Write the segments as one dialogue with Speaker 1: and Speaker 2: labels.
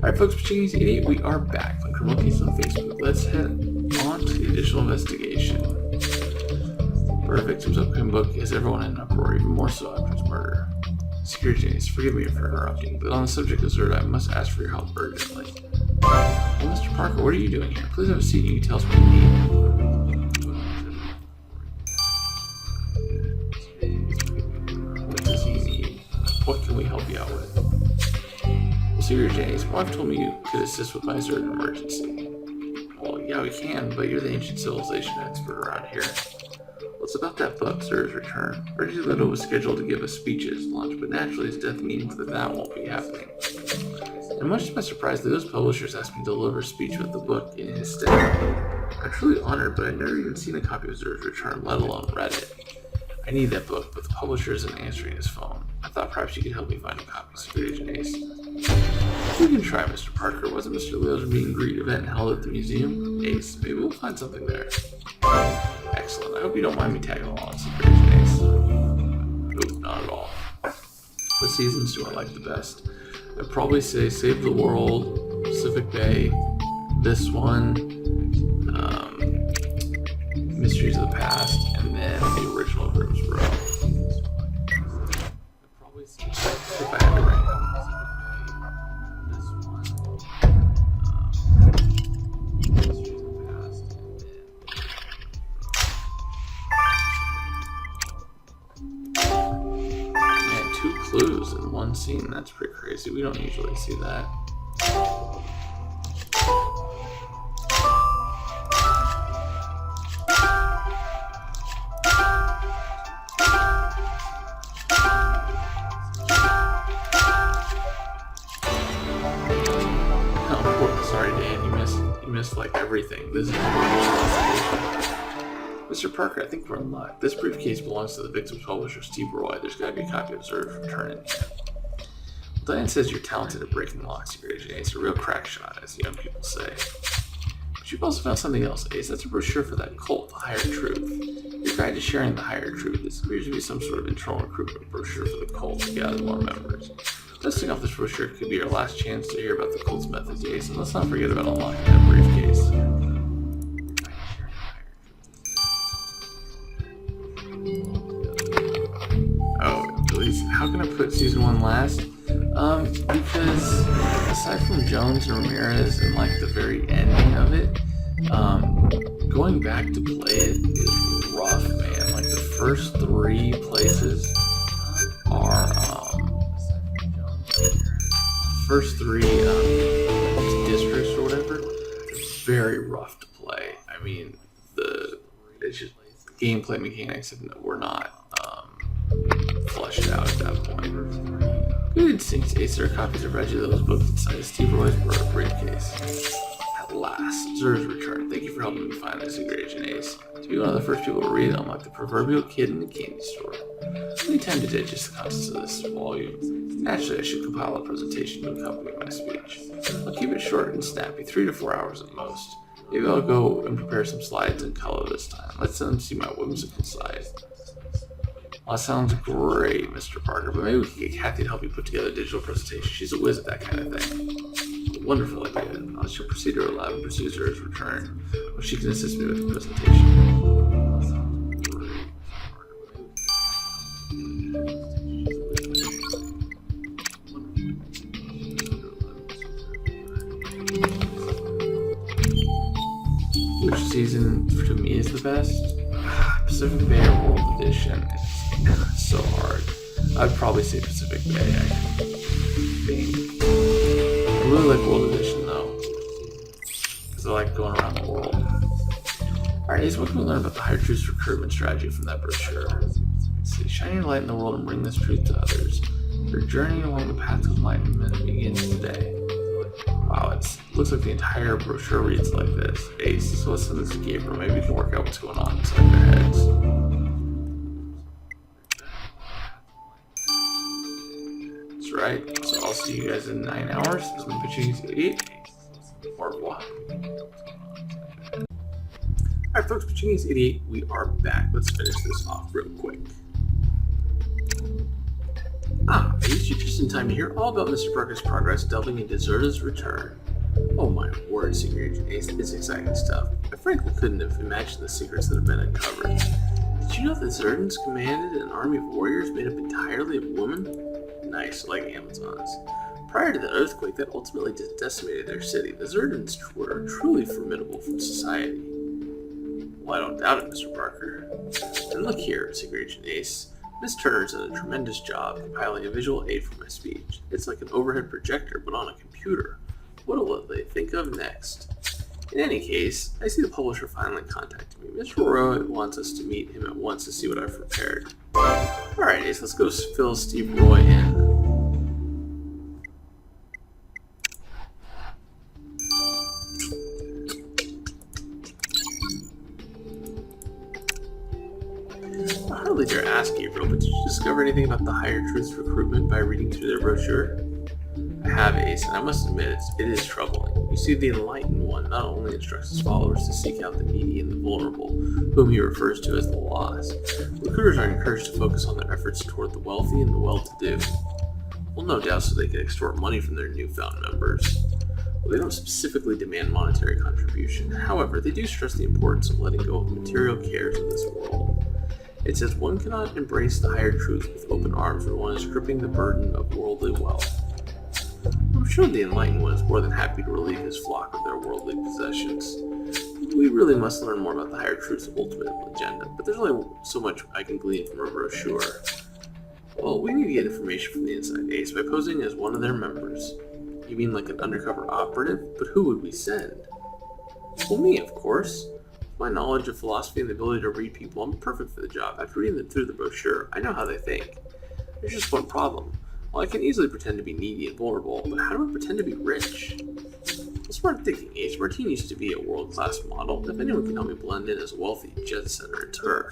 Speaker 1: Alright folks, Pachini's 88, we are back on Criminal Case on Facebook. Let's head on to the additional investigation. For victims of Kim Book has everyone in an uproar, even more so after his murder. Security agents, forgive me for interrupting, but on the subject of Zerd, I must ask for your help urgently. Well, Mr. Parker, what are you doing here? Please have a seat and you can tell us what you need. What does he need? What can we help you out with? Well, Security James, my wife told me you could assist with my Zerd emergency. Well, yeah, we can, but you're the ancient civilization expert around here. It's about that book, Zerd's Return. Reggie Little was scheduled to give a speech at his lunch, but naturally his death means that won't be happening. And much to my surprise, those publishers asked me to deliver a speech with the book in his stead. I'm truly honored, but I've never even seen a copy of Zerd's Return, let alone read it. I need that book, but the publisher isn't answering his phone. I thought perhaps you could help me find a copy, Security Agent Ace. We can try, Mr. Parker. Wasn't Mr. Leo's meet and greet event held at the museum? Ace, maybe we'll find something there. Excellent. I hope you don't mind me tagging along, Security Agent Ace. Nope, not at all. What seasons do I like the best? I'd probably say Save the World, Pacific Bay, this one, Mysteries of the Past, and then the original Grimsboro. I'd probably say, if I had to rank them, this one, Mysteries of the Past, and then 2 clues in one scene. That's pretty crazy. We don't usually see that. Sorry, Dan, you missed like everything. This is Mr. Parker, I think we're in luck. This briefcase belongs to the victim's publisher, Steve Roy. There's got to be a copy of Zerd's Return in here. Diane says you're talented at breaking locks, Security Agent Ace. A real crack shot, as young people say. But you've also found something else, Ace. That's a brochure for that cult, The Higher Truth. Your guide to sharing The Higher Truth. This appears to be some sort of internal recruitment brochure for the cult to gather more members. Listing off this brochure could be your last chance to hear about the cult's methods, Ace, and let's not forget about unlocking that briefcase. Oh, at least, how can I put season 1 last? Because aside from Jones and Ramirez and like the very ending of it, going back to play it is rough, man. Like the first 3 places are, first 3 districts or whatever, very rough to play. I mean, it's just gameplay mechanics were not fleshed out at that point. Good instincts, Ace. There are copies of Reggie Little's book inside Steve Roy's briefcase. At last, Zerd's Return. Thank you for helping me find this, Secret Agent Ace. To be one of the first people to read it, I'm like the proverbial kid in the candy store. Only time to digest the contents of this volume. Naturally, I should compile a presentation to accompany my speech. I'll keep it short and snappy, 3 to 4 hours at most. Maybe I'll go and prepare some slides in color this time. Let them see my whimsical side. Well, that sounds great, Mr. Parker, but maybe we can get Kathy to help you put together a digital presentation. She's a whiz at that kind of thing. A wonderful idea. I shall proceed to her lab and pursue Zerd's Return, where she can assist me with the presentation. Which season to me is the best? Pacific Bay or World Edition? It's so hard. I'd probably say Pacific Bay, I think. I really like World Edition though, because I like going around the world. Alright, Ace, what can we learn about the Higher Truth's recruitment strategy from that brochure? Let's see. Shining light in the world and bring this truth to others. Your journey along the path of enlightenment begins today. Wow, it looks like the entire brochure reads like this. Ace, so let's send this to Gabriel. Maybe we can work out what's going on inside their heads. That's right. So I'll see you guys in 9 hours. This has been Pachini's 88. Au revoir. Alright folks, Pachini's 88. We are back. Let's finish this off real quick. Ah, Ace, you're just in time to hear all about Mr. Parker's progress delving into Zerta's return. Oh my word, Secret Agent Ace, it's exciting stuff. I frankly couldn't have imagined the secrets that have been uncovered. Did you know that Zerdans commanded an army of warriors made up entirely of women? Nice, like Amazons. Prior to the earthquake that ultimately decimated their city, the Zerdans were truly formidable for society. Well, I don't doubt it, Mr. Parker. And look here, Secret Agent Ace. Miss Turner's done a tremendous job compiling a visual aid for my speech. It's like an overhead projector, but on a computer. What will they think of next? In any case, I see the publisher finally contacted me. Mr. Roy wants us to meet him at once to see what I've prepared. Alright, Ace, let's go fill Steve Roy in. I hardly dare ask Gabriel, but did you discover anything about the Higher Truth's recruitment by reading through their brochure? I have, Ace, and I must admit it is troubling. You see, the Enlightened One not only instructs his followers to seek out the needy and the vulnerable, whom he refers to as the lost, recruiters are encouraged to focus on their efforts toward the wealthy and the well-to-do. Well, no doubt so they can extort money from their newfound members. Well, they don't specifically demand monetary contribution. However, they do stress the importance of letting go of the material cares of this world. It says one cannot embrace the higher truth with open arms when one is gripping the burden of worldly wealth. I'm sure the Enlightened One is more than happy to relieve his flock of their worldly possessions. We really must learn more about the higher truth's ultimate agenda, but there's only so much I can glean from a brochure. Well, we need to get information from the Inside Ace by posing as one of their members. You mean like an undercover operative? But who would we send? Well, me, of course. With my knowledge of philosophy and the ability to read people, I'm perfect for the job. After reading through the brochure, I know how they think. There's just one problem. Well, I can easily pretend to be needy and vulnerable, but how do I pretend to be rich? Well, smart thinking, Ace. Martine used to be a world-class model. If anyone can help me blend in as a wealthy jet setter, it's her.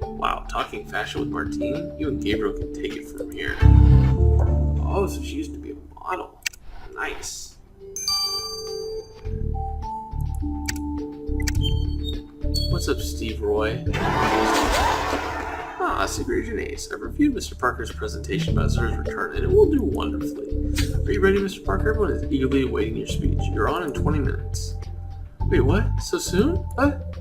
Speaker 1: Wow, talking fashion with Martine? You and Gabriel can take it from here. Oh, so she used to be a model. Nice. What's up, Steve Roy? Ah, Secret Agent Ace. I've reviewed Mr. Parker's presentation about Zer's return, and it will do wonderfully. Are you ready, Mr. Parker? Everyone is eagerly awaiting your speech. You're on in 20 minutes. Wait, what? So soon? What?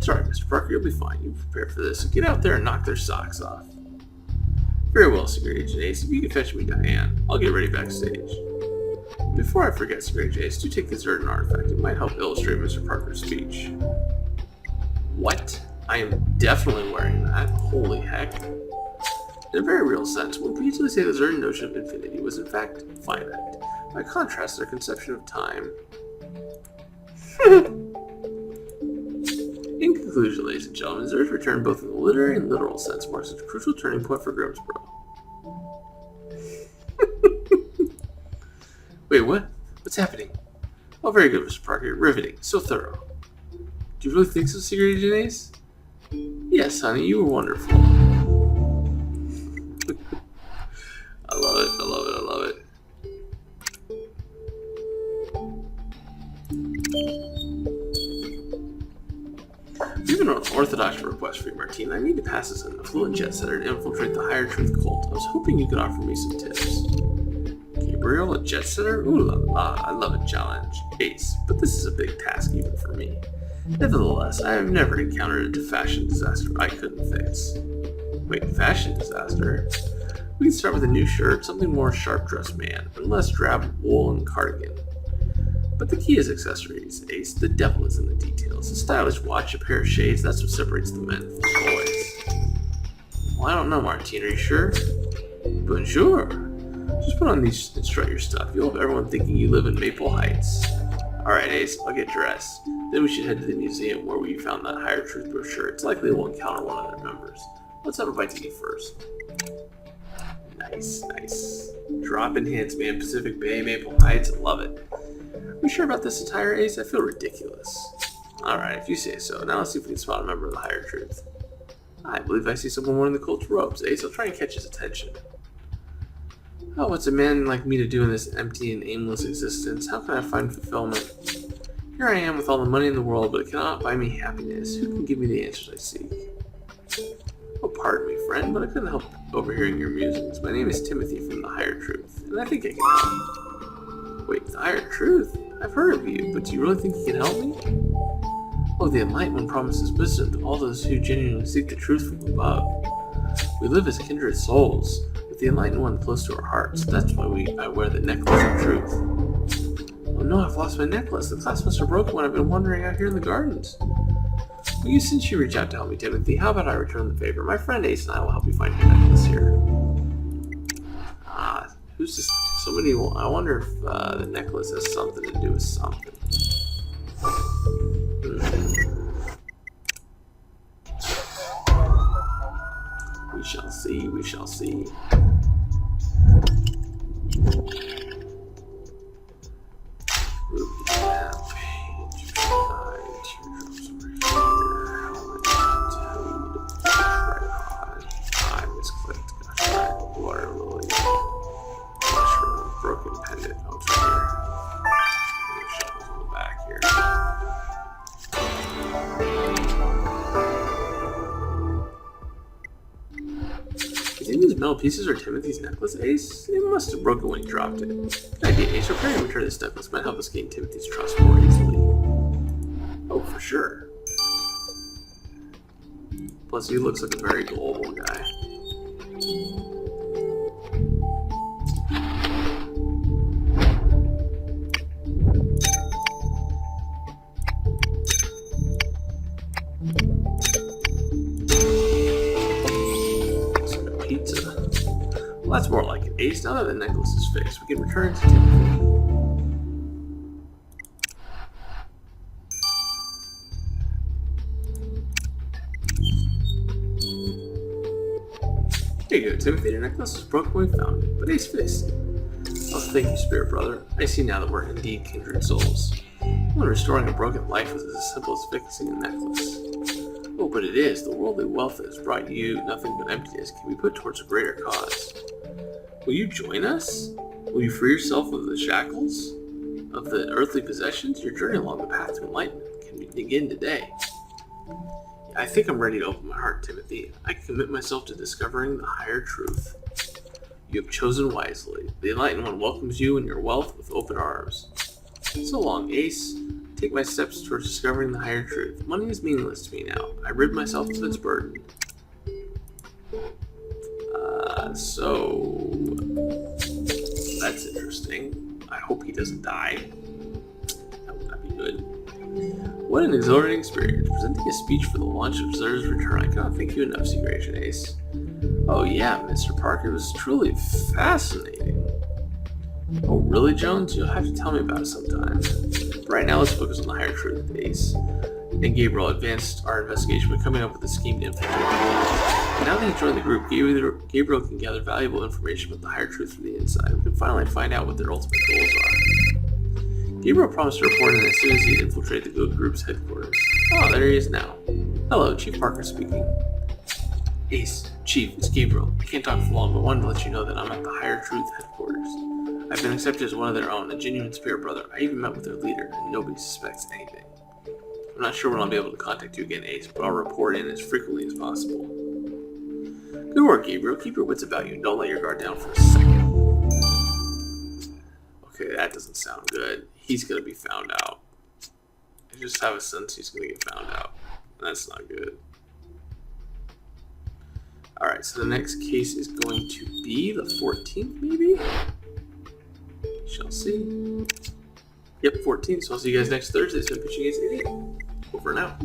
Speaker 1: Sorry, Mr. Parker, you'll be fine. You prepared for this. So get out there and knock their socks off. Very well, Secret Agent Ace. If you can fetch me Diane, I'll get ready backstage. Before I forget, Secret Agent Ace, do take the Zerdan artifact. It might help illustrate Mr. Parker's speech. What? I am definitely wearing that. Holy heck. In a very real sense, one could easily say the Zerdan notion of infinity was in fact finite. By contrast, their conception of time. In conclusion, ladies and gentlemen, Zer's return both in the literary and literal sense marks a crucial turning point for Grimsborough. Wait, what? What's happening? Oh, very good, Mr. Parker. Riveting. So thorough. Do you really think so, Secret Agent Ace? Yes, honey, you were wonderful. I love it, I love it, I love it. We have an unorthodox request for you, Martine. I need to pass this on a fluent jet setter to infiltrate the Higher Truth cult. I was hoping you could offer me some tips. Gabriel, a jet setter? Ooh la la, I love a challenge. Ace, but this is a big task even for me. Nevertheless, I have never encountered a fashion disaster I couldn't fix. Wait, fashion disaster? We can start with a new shirt, something more sharp-dressed man, and less drab woolen cardigan. But the key is accessories, Ace. The devil is in the details. A stylish watch, a pair of shades, that's what separates the men from the boys. Well, I don't know, Martine, are you sure? Bonjour. Just put on these and strut your stuff. You'll have everyone thinking you live in Maple Heights. Alright, Ace, I'll get dressed. Then we should head to the museum where we found that Higher Truth brochure. It's likely we'll encounter one of their members. Let's have a bite to eat first. Nice, nice. Drop-in hits, man. Pacific Bay, Maple Heights, I love it. Are you sure about this attire, Ace? I feel ridiculous. Alright, if you say so. Now let's see if we can spot a member of the Higher Truth. I believe I see someone wearing the cult's robes, Ace. I'll try and catch his attention. Oh, what's a man like me to do in this empty and aimless existence? How can I find fulfillment? Here I am with all the money in the world, but it cannot buy me happiness. Who can give me the answers I seek? Oh, pardon me, friend, but I couldn't help overhearing your musings. My name is Timothy from the Higher Truth, and I think I can help. Wait, the Higher Truth? I've heard of you, but do you really think you can help me? Oh, the Enlightened One promises wisdom to all those who genuinely seek the truth from above. We live as kindred souls, with the Enlightened One close to our hearts. That's why I wear the necklace of truth. Oh no, I've lost my necklace. The clasp must have broken when I've been wandering out here in the gardens. Well, since you reach out to help me, Timothy, how about I return the favor? My friend Ace and I will help you find your necklace here. Who's this? Somebody, I wonder if the necklace has something to do with something. We shall see, we shall see. Ruby map, page 5, teardrops over here, helmet, toad, tripod, I misclicked, gosh, right, water lily, mushroom, broken pendant, oh, it's right here. The shovels in the back here. You think these metal pieces are Timothy's necklace, Ace? It must have broken when he dropped it. Good idea, Ace. Repairing and return this necklace might help us gain Timothy's trust more easily. Oh, for sure. Plus, he looks like a very gullible guy. Well, that's more like it, Ace. Now that the necklace is fixed, we can return to Timothy. Here you go, Timothy. Your necklace was broken when we found it, but Ace fixed it. Oh, thank you, Spirit Brother. I see now that we're indeed kindred souls. When restoring a broken life was as simple as fixing a necklace. Oh, but it is. The worldly wealth that has brought you nothing but emptiness can be put towards a greater cause. Will you join us? Will you free yourself of the shackles of the earthly possessions? Your journey along the path to enlightenment can begin today. I think I'm ready to open my heart, Timothy. I commit myself to discovering the higher truth. You have chosen wisely. The Enlightened One welcomes you and your wealth with open arms. So long, Ace. Take my steps towards discovering the higher truth. Money is meaningless to me now. I rid myself of its burden. So that's interesting. I hope he doesn't die. That would not be good. What an exhilarating experience. Presenting a speech for the launch of Zer's return. I cannot thank you enough, Sea Gracious Ace. Oh yeah, Mr. Parker, it was truly fascinating. Oh really, Jones? You'll have to tell me about it sometime. Right now, let's focus on the higher truth, Ace. And Gabriel advanced our investigation by coming up with a scheme to infiltrate the world. Now that he joined the group, Gabriel can gather valuable information about the higher truth from the inside. We can finally find out what their ultimate goals are. Gabriel promised to report in as soon as he infiltrated the group's headquarters. Oh, there he is now. Hello, Chief Parker speaking. Ace, Chief, it's Gabriel. I can't talk for long, but wanted to let you know that I'm at the Higher Truth headquarters. I've been accepted as one of their own, a genuine spirit brother. I even met with their leader, and nobody suspects anything. I'm not sure when I'll be able to contact you again, Ace, but I'll report in as frequently as possible. Good work, Gabriel. Keep your wits about you and don't let your guard down for a second. Okay, that doesn't sound good. He's gonna be found out. I just have a sense he's gonna get found out. That's not good. Alright, so the next case is going to be the 14th, maybe? Shall see. Yep, 14th. So I'll see you guys next Thursday. It's been Pitching Ace 88. Over now.